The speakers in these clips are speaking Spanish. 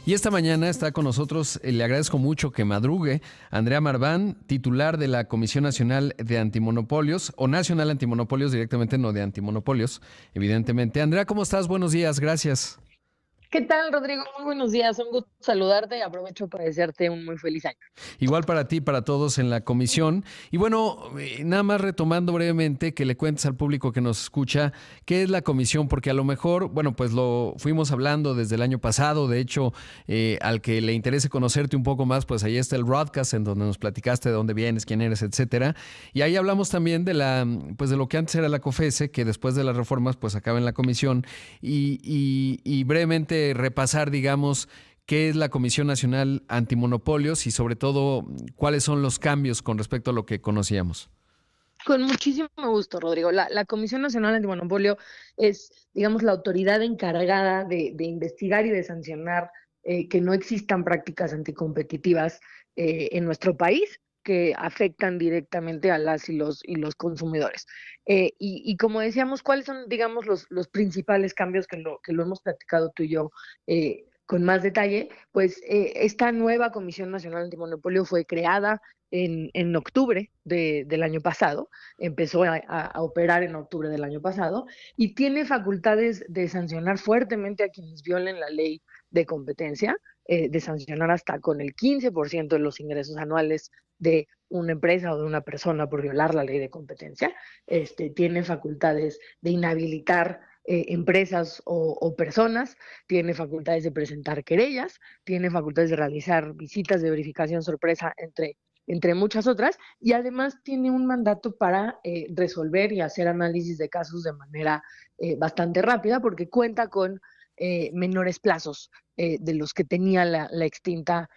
Y esta mañana está con nosotros, le agradezco mucho que madrugue, Andrea Marván, titular de la Comisión Nacional de Antimonopolios, o Nacional Antimonopolios directamente, no de antimonopolios, evidentemente. Andrea, ¿cómo estás? Buenos días, gracias. ¿Qué tal, Rodrigo? Muy buenos días. Un gusto saludarte y aprovecho para desearte un muy feliz año. Igual para ti, para todos en la comisión. Y bueno, nada más retomando brevemente, que le cuentes al público que nos escucha qué es la comisión, porque a lo mejor, bueno, pues lo fuimos hablando desde el año pasado. De hecho, al que le interese conocerte un poco más, pues ahí está el broadcast en donde nos platicaste de dónde vienes, quién eres, etcétera. Y ahí hablamos también de pues de lo que antes era la COFESE, que después de las reformas, pues acaba en la comisión. Y brevemente repasar, digamos, qué es la Comisión Nacional Antimonopolios y sobre todo cuáles son los cambios con respecto a lo que conocíamos. Con muchísimo gusto, Rodrigo. La Comisión Nacional Antimonopolio es, digamos, la autoridad encargada de investigar y de sancionar que no existan prácticas anticompetitivas en nuestro país que afectan directamente a las y los consumidores. Y como decíamos, ¿cuáles son, digamos, los principales cambios que lo hemos platicado tú y yo con más detalle? Pues esta nueva Comisión Nacional Antimonopolio fue creada en octubre del año pasado, empezó a operar en octubre del año pasado y tiene facultades de sancionar fuertemente a quienes violen la ley de competencia, de sancionar hasta con el 15% de los ingresos anuales de una empresa o de una persona por violar la ley de competencia. Tiene facultades de inhabilitar empresas o personas, tiene facultades de presentar querellas, tiene facultades de realizar visitas de verificación sorpresa entre muchas otras, y además tiene un mandato para resolver y hacer análisis de casos de manera bastante rápida, porque cuenta con menores plazos de los que tenía la extinta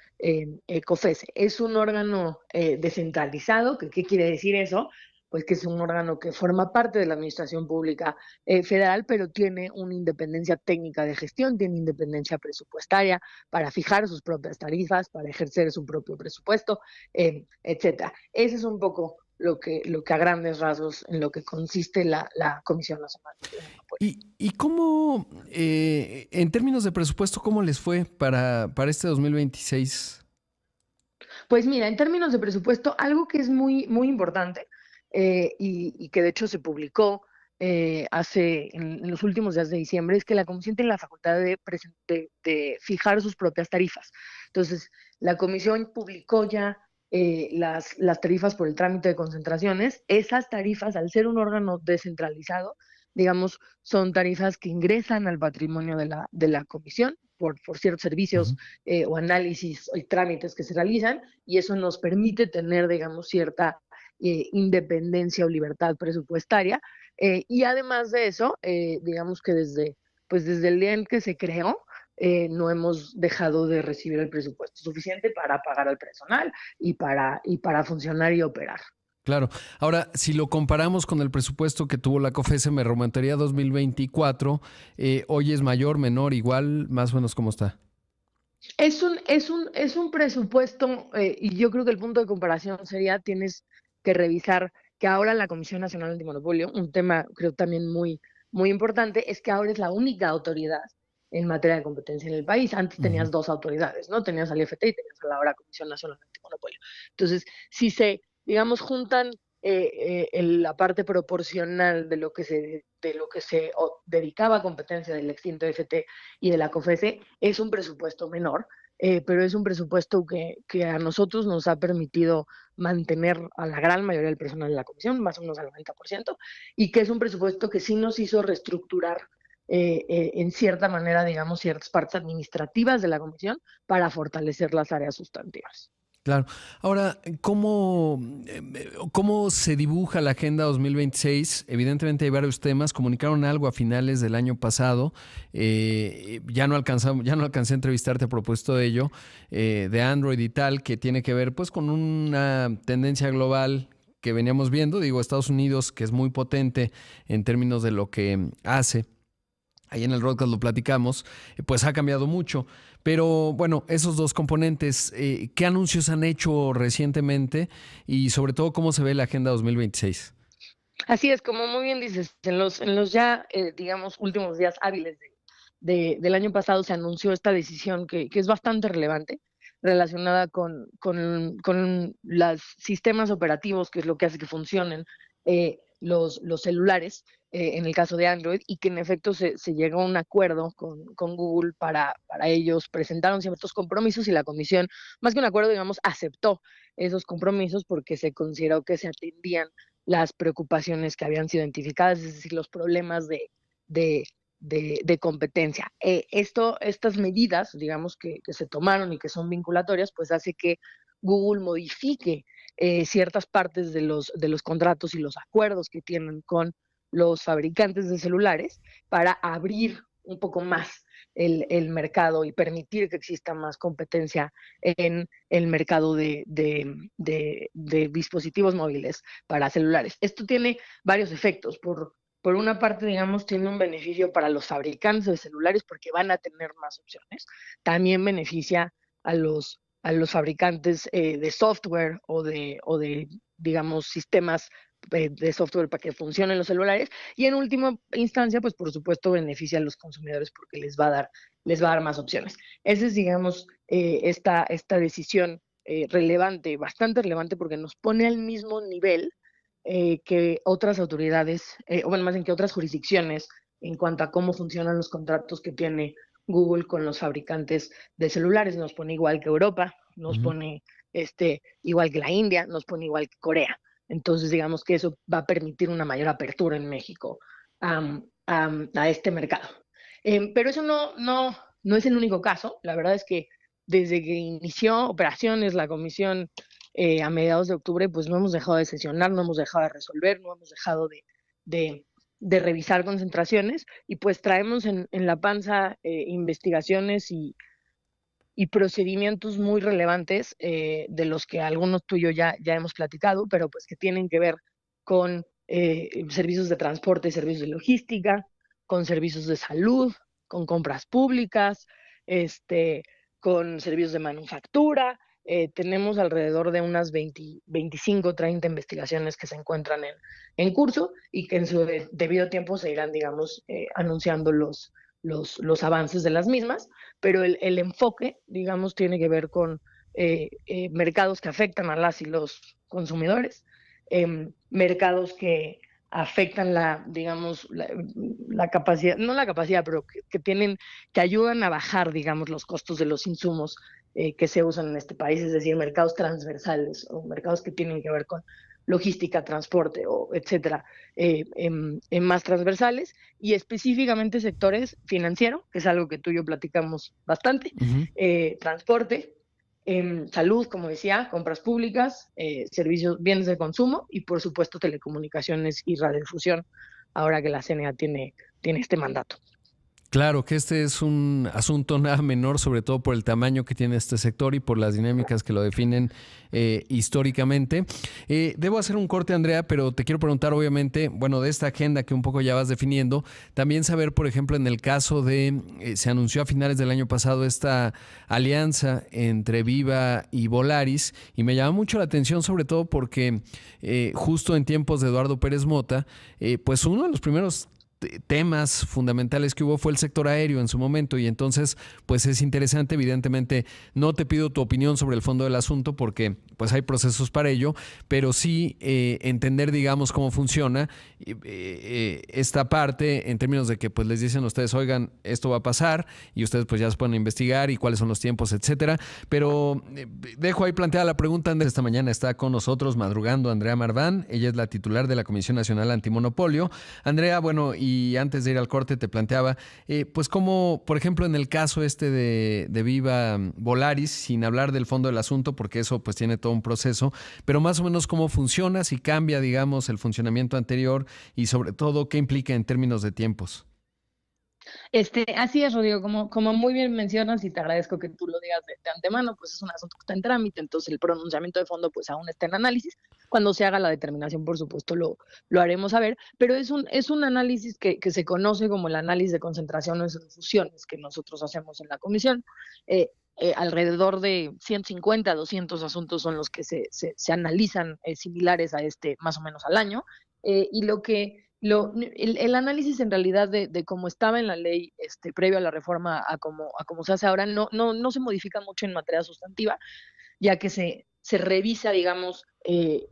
COFESE. Es un órgano descentralizado. ¿Qué quiere decir eso? Pues que es un órgano que forma parte de la Administración Pública Federal, pero tiene una independencia técnica de gestión, tiene independencia presupuestaria para fijar sus propias tarifas, para ejercer su propio presupuesto, etcétera. Ese es un poco lo que a grandes rasgos en lo que consiste la Comisión Nacional de Monopolio. ¿Y cómo, en términos de presupuesto, cómo les fue para este 2026? Pues mira, en términos de presupuesto, algo que es muy, muy importante y que de hecho se publicó en los últimos días de diciembre es que la Comisión tiene la facultad de fijar sus propias tarifas. Entonces, la Comisión publicó ya las tarifas por el trámite de concentraciones. Esas tarifas, al ser un órgano descentralizado, digamos, son tarifas que ingresan al patrimonio de la Comisión por ciertos servicios Ujú. o análisis y trámites que se realizan, y eso nos permite tener, digamos, cierta independencia o libertad presupuestaria. Y además de eso, digamos que desde el día en que se creó, no hemos dejado de recibir el presupuesto suficiente para pagar al personal y para funcionar y operar. Claro. Ahora, si lo comparamos con el presupuesto que tuvo la COFESE, me remontaría a 2024. Hoy es mayor, menor, igual, más o menos cómo está. Es un presupuesto, y yo creo que el punto de comparación sería, tienes que revisar que ahora la Comisión Nacional Antimonopolio, un tema creo también muy, muy importante, es que ahora es la única autoridad en materia de competencia en el país. Antes Ujú. tenías dos autoridades, ¿no? Tenías al IFT y tenías a la ahora Comisión Nacional Antimonopolio. Entonces, si se, digamos, juntan la parte proporcional de lo que se dedicaba a competencia del extinto IFT y de la COFESE, es un presupuesto menor, pero es un presupuesto que a nosotros nos ha permitido mantener a la gran mayoría del personal de la comisión, más o menos al 90%, y que es un presupuesto que sí nos hizo reestructurar en cierta manera, digamos, ciertas partes administrativas de la comisión para fortalecer las áreas sustantivas. Claro. Ahora, ¿cómo se dibuja la Agenda 2026? Evidentemente hay varios temas. Comunicaron algo a finales del año pasado. Ya no alcancé a entrevistarte a propósito de ello, de Android y tal, que tiene que ver pues con una tendencia global que veníamos viendo. Digo, Estados Unidos, que es muy potente en términos de lo que hace. Ahí en el podcast lo platicamos, pues ha cambiado mucho. Pero bueno, esos dos componentes, ¿qué anuncios han hecho recientemente y sobre todo cómo se ve la Agenda 2026? Así es, como muy bien dices, en los ya, digamos, últimos días hábiles del año pasado se anunció esta decisión que es bastante relevante, relacionada con los sistemas operativos, que es lo que hace que funcionen los celulares, en el caso de Android, y que en efecto se llegó a un acuerdo con Google para ellos, presentaron ciertos compromisos y la comisión, más que un acuerdo, digamos, aceptó esos compromisos porque se consideró que se atendían las preocupaciones que habían sido identificadas, es decir, los problemas de, de competencia. Estas medidas, digamos, que se tomaron y que son vinculatorias, pues hace que Google modifique ciertas partes de los contratos y los acuerdos que tienen con los fabricantes de celulares para abrir un poco más el mercado y permitir que exista más competencia en el mercado de dispositivos móviles para celulares. Esto tiene varios efectos. Por una parte, digamos, tiene un beneficio para los fabricantes de celulares porque van a tener más opciones. También beneficia a los fabricantes de software o de, digamos, sistemas de software para que funcionen los celulares. Y en última instancia, pues por supuesto beneficia a los consumidores porque les va a dar más opciones. Esa es, digamos, esta decisión relevante, bastante relevante porque nos pone al mismo nivel que otras autoridades, o bueno, más bien que otras jurisdicciones en cuanto a cómo funcionan los contratos que tiene Google con los fabricantes de celulares. Nos pone igual que Europa, nos Ujú. pone igual que la India, nos pone igual que Corea. Entonces, digamos que eso va a permitir una mayor apertura en México a este mercado. Pero eso no es el único caso. La verdad es que desde que inició operaciones la comisión a mediados de octubre, pues no hemos dejado de sesionar, no hemos dejado de resolver, no hemos dejado de, de revisar concentraciones y pues traemos en la panza investigaciones y procedimientos muy relevantes de los que algunos tú y yo ya hemos platicado, pero pues que tienen que ver con servicios de transporte, servicios de logística, con servicios de salud, con compras públicas, este, con servicios de manufactura. Tenemos alrededor de unas 20, 25, 30 investigaciones que se encuentran en curso y que en su debido tiempo se irán, digamos, anunciando los avances de las mismas, pero el enfoque, digamos, tiene que ver con mercados que afectan a las y los consumidores, mercados que afectan digamos, la capacidad, no la capacidad, pero que ayudan a bajar, digamos, los costos de los insumos que se usan en este país, es decir, mercados transversales o mercados que tienen que ver con logística, transporte o etcétera, en más transversales y específicamente sectores financiero, que es algo que tú y yo platicamos bastante, Ujú. transporte, salud, como decía, compras públicas, servicios, bienes de consumo y por supuesto telecomunicaciones y radiodifusión, ahora que la CNA tiene este mandato. Claro que este es un asunto nada menor, sobre todo por el tamaño que tiene este sector y por las dinámicas que lo definen históricamente. Debo hacer un corte, Andrea, pero te quiero preguntar, obviamente, bueno, de esta agenda que un poco ya vas definiendo, también saber, por ejemplo, en el caso de, se anunció a finales del año pasado esta alianza entre Viva y Volaris, y me llama mucho la atención, sobre todo porque justo en tiempos de Eduardo Pérez Mota, pues uno de los primeros temas fundamentales que hubo fue el sector aéreo en su momento y entonces pues es interesante, evidentemente no te pido tu opinión sobre el fondo del asunto porque pues hay procesos para ello, pero sí entender digamos cómo funciona esta parte en términos de que pues les dicen a ustedes, oigan, esto va a pasar y ustedes pues ya se pueden investigar y cuáles son los tiempos, etcétera, pero dejo ahí planteada la pregunta. Esta mañana está con nosotros madrugando Andrea Marván, ella es la titular de la Comisión Nacional Antimonopolio. Andrea, bueno, y antes de ir al corte te planteaba, pues como, por ejemplo, en el caso este de Viva Volaris, sin hablar del fondo del asunto, porque eso pues tiene todo un proceso, pero más o menos cómo funciona, si cambia, digamos, el funcionamiento anterior y sobre todo qué implica en términos de tiempos. Así es, Rodrigo, como muy bien mencionas y te agradezco que tú lo digas de antemano, pues es un asunto que está en trámite, entonces el pronunciamiento de fondo pues aún está en análisis. Cuando se haga la determinación, por supuesto, lo haremos saber, pero es un análisis que se conoce como el análisis de concentraciones o fusiones que nosotros hacemos en la comisión. Alrededor de 150, 200 asuntos son los que se analizan similares a este más o menos al año, y lo que El análisis en realidad de cómo estaba en la ley previo a la reforma a como se hace ahora no se modifica mucho en materia sustantiva, ya que se revisa, digamos,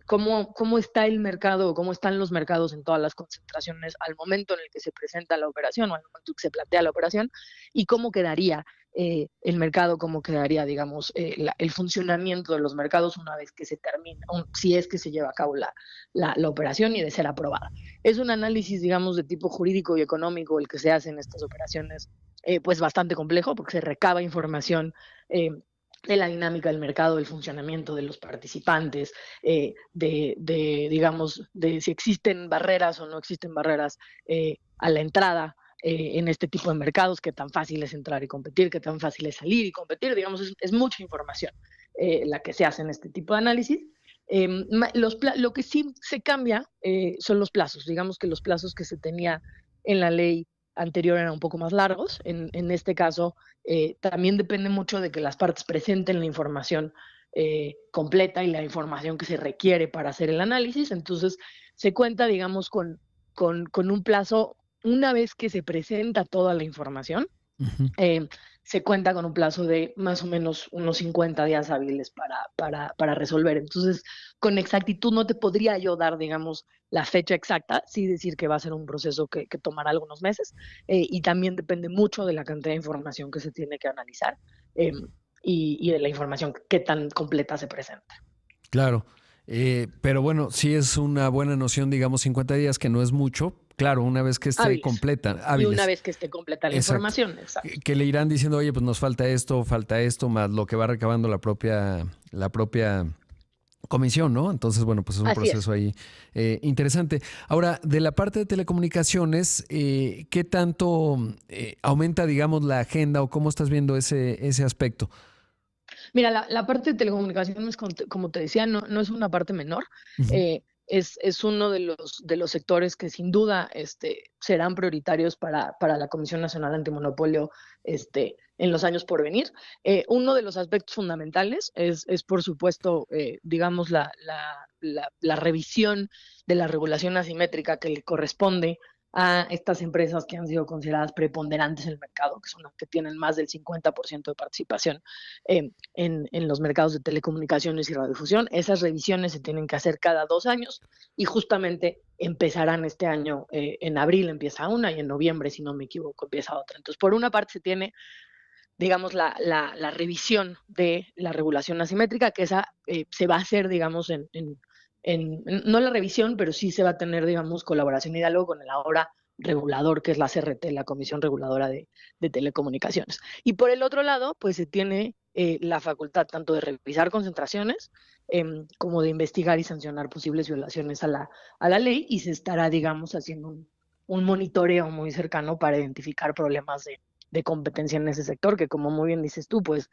cómo está el mercado o cómo están los mercados en todas las concentraciones al momento en el que se presenta la operación o al momento que se plantea la operación y cómo quedaría el mercado, cómo quedaría, digamos, el funcionamiento de los mercados una vez que se termina, si es que se lleva a cabo la operación y de ser aprobada. Es un análisis, digamos, de tipo jurídico y económico el que se hace en estas operaciones, pues bastante complejo porque se recaba información eh, de la dinámica del mercado, del funcionamiento de los participantes, digamos, de si existen barreras o no existen barreras a la entrada en este tipo de mercados, qué tan fácil es entrar y competir, qué tan fácil es salir y competir, digamos, es mucha información la que se hace en este tipo de análisis. Lo que sí se cambia son los plazos, digamos que los plazos que se tenía en la ley anterior eran un poco más largos, en este caso también depende mucho de que las partes presenten la información completa y la información que se requiere para hacer el análisis. Entonces, se cuenta, digamos, con un plazo, una vez que se presenta toda la información, Ujú. eh, se cuenta con un plazo de más o menos unos 50 días hábiles para resolver. Entonces, con exactitud no te podría yo dar, digamos, la fecha exacta, sí decir que va a ser un proceso que tomará algunos meses y también depende mucho de la cantidad de información que se tiene que analizar eh, y de la información que tan completa se presenta. Claro, pero bueno, sí es una buena noción, digamos, 50 días, que no es mucho. Claro, una vez que esté Hábiles. completa, Y una hábiles, vez que esté completa la exacto, información, exacto. que le irán diciendo, oye, pues nos falta esto, más lo que va recabando la propia comisión, ¿no? Entonces, bueno, pues es un Así es. proceso ahí interesante. Ahora, de la parte de telecomunicaciones, ¿qué tanto aumenta, digamos, la agenda o cómo estás viendo ese aspecto? Mira, la parte de telecomunicaciones, como te decía, no es una parte menor. Ujú. Es uno de los sectores que sin duda serán prioritarios para la Comisión Nacional Antimonopolio en los años por venir. Uno de los aspectos fundamentales es por supuesto, digamos, la revisión de la regulación asimétrica que le corresponde a estas empresas que han sido consideradas preponderantes en el mercado, que son las que tienen más del 50% de participación en los mercados de telecomunicaciones y radiodifusión. Esas revisiones se tienen que hacer cada 2 años y justamente empezarán este año, en abril empieza una y en noviembre, si no me equivoco, empieza otra. Entonces, por una parte se tiene, digamos, la revisión de la regulación asimétrica, que esa se va a hacer, digamos, no la revisión, pero sí se va a tener, digamos, colaboración y diálogo con el ahora regulador, que es la CRT, la Comisión Reguladora de Telecomunicaciones. Y por el otro lado, pues se tiene la facultad tanto de revisar concentraciones como de investigar y sancionar posibles violaciones a la ley y se estará, digamos, haciendo un monitoreo muy cercano para identificar problemas de competencia en ese sector, que como muy bien dices tú, pues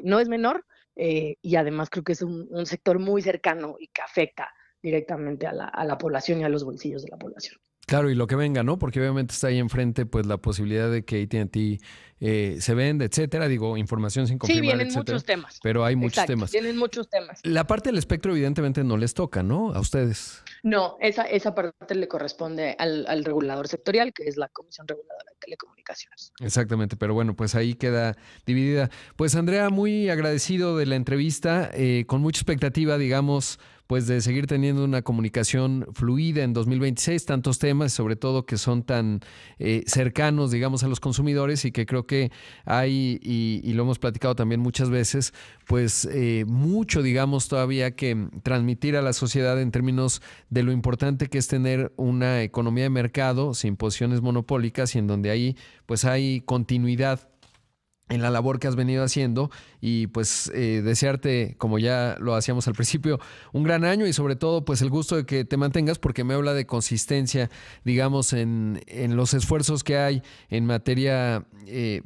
no es menor y además creo que es un sector muy cercano y que afecta directamente a la población y a los bolsillos de la población. Claro, y lo que venga, ¿no? Porque obviamente está ahí enfrente, pues la posibilidad de que AT&T se venda, etcétera. Digo, información sin Sí, confirmar, vienen etcétera. muchos temas. Pero hay muchos Exacto, temas. vienen muchos temas. La parte del espectro, evidentemente, no les toca, ¿no? A ustedes. No, esa parte le corresponde al regulador sectorial, que es la Comisión Reguladora de Telecomunicaciones. Exactamente, pero bueno, pues ahí queda dividida. Pues Andrea, muy agradecido de la entrevista, con mucha expectativa, digamos, pues de seguir teniendo una comunicación fluida en 2026, tantos temas, sobre todo que son tan cercanos, digamos, a los consumidores y que creo que hay, y lo hemos platicado también muchas veces, pues mucho, digamos, todavía que transmitir a la sociedad en términos de lo importante que es tener una economía de mercado sin posiciones monopólicas y en donde ahí pues hay continuidad en la labor que has venido haciendo y pues desearte, como ya lo hacíamos al principio, un gran año y sobre todo pues el gusto de que te mantengas porque me habla de consistencia, digamos, en los esfuerzos que hay en materia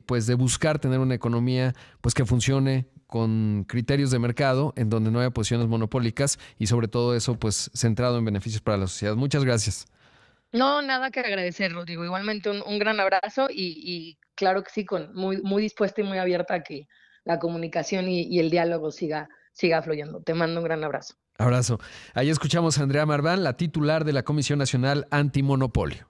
pues de buscar tener una economía pues que funcione con criterios de mercado en donde no haya posiciones monopólicas y sobre todo eso pues centrado en beneficios para la sociedad. Muchas gracias. No, nada que agradecer, Rodrigo. Igualmente un gran abrazo y claro que sí, muy dispuesta y muy abierta a que la comunicación y el diálogo siga fluyendo. Te mando un gran abrazo. Abrazo. Ahí escuchamos a Andrea Marván, la titular de la Comisión Nacional Antimonopolio.